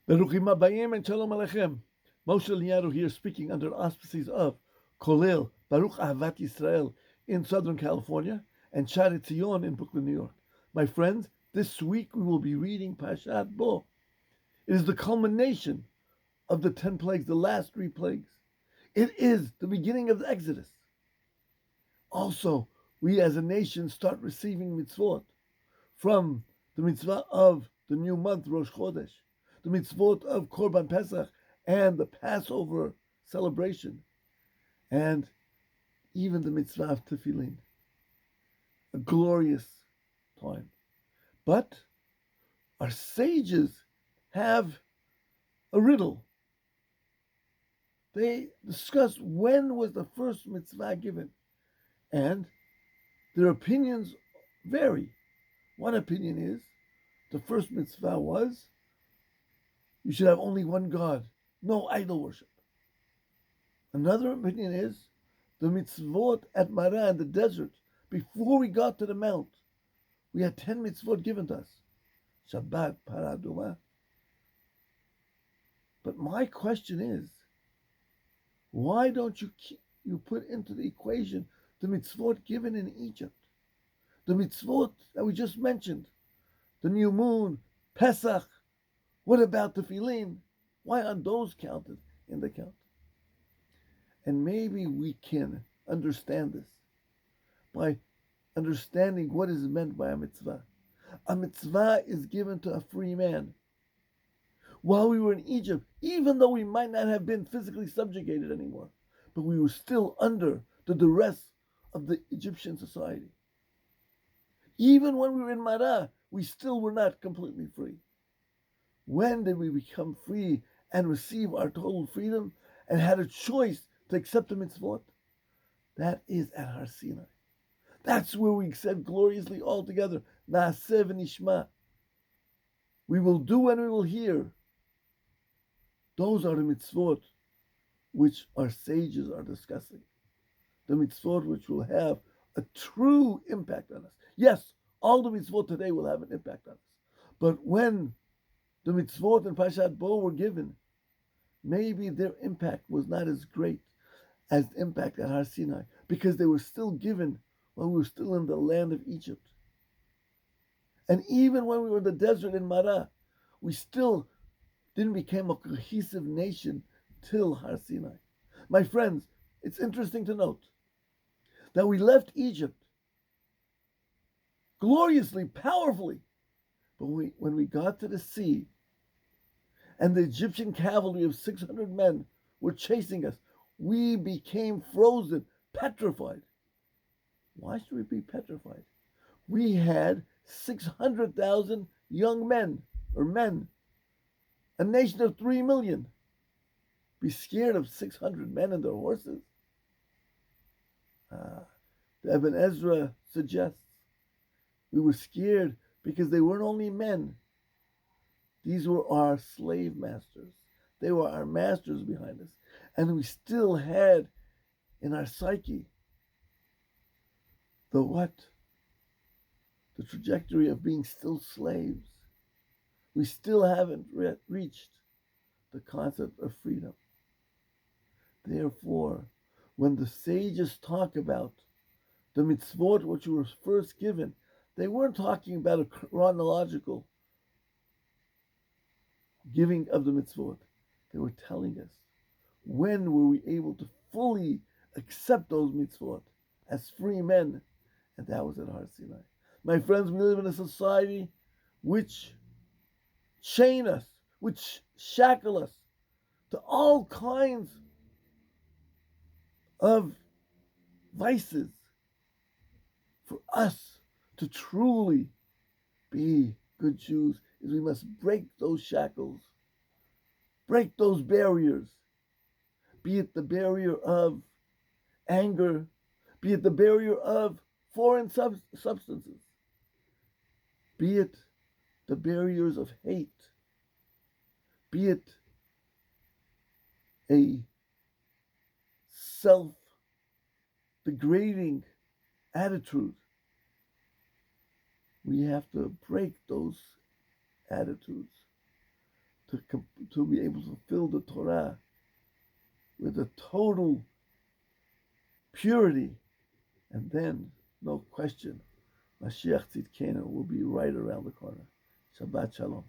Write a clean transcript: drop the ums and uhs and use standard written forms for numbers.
Beruchim Abayim and Shalom Aleichem. Moshe Langado here speaking under the auspices of Kollel, Baruch Ahavat Yisrael in Southern California, and Sha'rei Tziyon in Brooklyn, New York. My friends, this week we will be reading Parshat Bo. It is the culmination of the 10 plagues, the last 3 plagues. It is the beginning of the Exodus. Also, we as a nation start receiving mitzvot from the mitzvah of the new month, Rosh Chodesh, the mitzvot of Korban Pesach, and the Passover celebration, and even the mitzvah of Tefillin. A glorious time. But our sages have a riddle. They discuss when was the first mitzvah given, and their opinions vary. One opinion is the first mitzvah was you should have only one God, no idol worship. Another opinion is the mitzvot at Marah in the desert, before we got to the mount, we had 10 mitzvot given to us. Shabbat, Paraduma. But my question is, why don't you put into the equation the mitzvot given in Egypt? The mitzvot that we just mentioned, the new moon, Pesach. What about the Tefillin? Why aren't those counted in the count? And maybe we can understand this by understanding what is meant by a mitzvah. A mitzvah is given to a free man. While we were in Egypt, even though we might not have been physically subjugated anymore, but we were still under the duress of the Egyptian society. Even when we were in Marah, we still were not completely free. When did we become free and receive our total freedom and had a choice to accept the mitzvot? That is at Har Sinai. That's where we said gloriously all together, Naaseh v'nishma. We will do and we will hear. Those are the mitzvot which our sages are discussing. The mitzvot which will have a true impact on us. Yes, all the mitzvot today will have an impact on us. But when the mitzvot in Parshat Bo were given, maybe their impact was not as great as the impact at Har Sinai, because they were still given when we were still in the land of Egypt. And even when we were in the desert in Marah, we still didn't become a cohesive nation till Har Sinai. My friends, it's interesting to note that we left Egypt gloriously, powerfully, but when we got to the sea and the Egyptian cavalry of 600 men were chasing us, we became frozen, petrified. Why should we be petrified? We had 600,000 young men, a nation of 3 million. Be scared of 600 men and their horses? The Ibn Ezra suggests we were scared because they weren't only men. These were our slave masters. They were our masters behind us. And we still had in our psyche the trajectory of being still slaves. We still haven't reached the concept of freedom. Therefore, when the sages talk about the mitzvot which were first given, they weren't talking about a chronological giving of the mitzvot. They were telling us, when were we able to fully accept those mitzvot as free men? And that was at Har Sinai. My friends, we live in a society which chain us, which shackle us to all kinds of vices. For us to truly be good Jews, is we must break those shackles, break those barriers, be it the barrier of anger, be it the barrier of foreign substances, be it the barriers of hate, be it a self-degrading attitude. We have to break those attitudes to to be able to fulfill the Torah with a total purity. And then, no question, Mashiach Tzidkenu will be right around the corner. Shabbat Shalom.